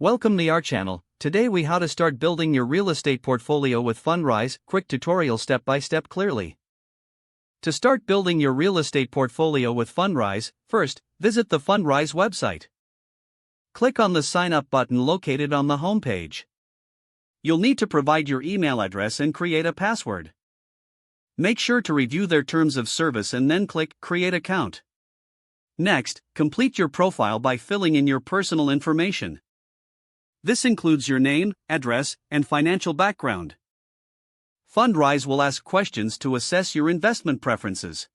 Welcome to our channel. Today we how to start building your real estate portfolio with Fundrise, quick tutorial step by step clearly. To start building your real estate portfolio with Fundrise, first, visit the Fundrise website. Click on the sign up button located on the homepage. You'll need to provide your email address and create a password. Make sure to review their terms of service and then click Create Account. Next, complete your profile by filling in your personal information. This includes your name, address, and financial background. Fundrise will ask questions to assess your investment preferences.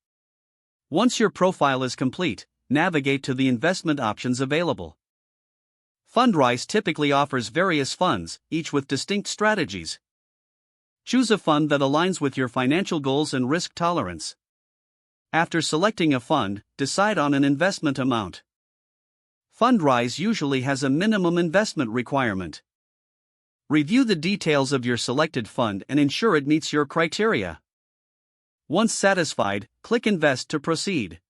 Once your profile is complete, navigate to the investment options available. Fundrise typically offers various funds, each with distinct strategies. Choose a fund that aligns with your financial goals and risk tolerance. After selecting a fund, decide on an investment amount. Fundrise usually has a minimum investment requirement. Review the details of your selected fund and ensure it meets your criteria. Once satisfied, click Invest to proceed.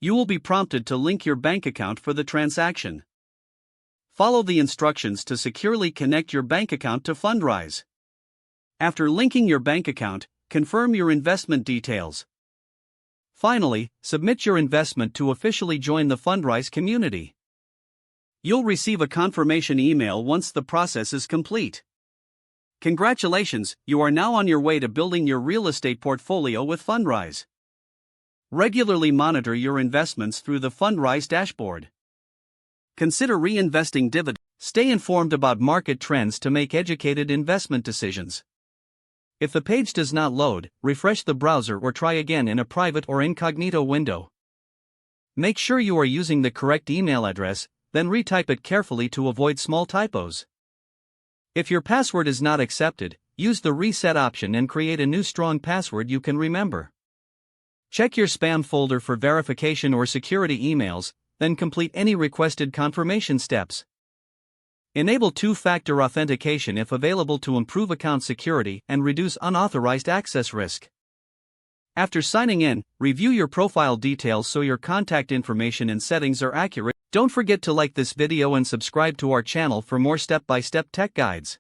You will be prompted to link your bank account for the transaction. Follow the instructions to securely connect your bank account to Fundrise. After linking your bank account, confirm your investment details. Finally, submit your investment to officially join the Fundrise community. You'll receive a confirmation email once the process is complete. Congratulations, you are now on your way to building your real estate portfolio with Fundrise. Regularly monitor your investments through the Fundrise dashboard. Consider reinvesting dividends. Stay informed about market trends to make educated investment decisions. If the page does not load, refresh the browser or try again in a private or incognito window. Make sure you are using the correct email address, then retype it carefully to avoid small typos. If your password is not accepted, use the reset option and create a new strong password you can remember. Check your spam folder for verification or security emails, then complete any requested confirmation steps. Enable two-factor authentication if available to improve account security and reduce unauthorized access risk. After signing in, review your profile details so your contact information and settings are accurate. Don't forget to like this video and subscribe to our channel for more step-by-step tech guides.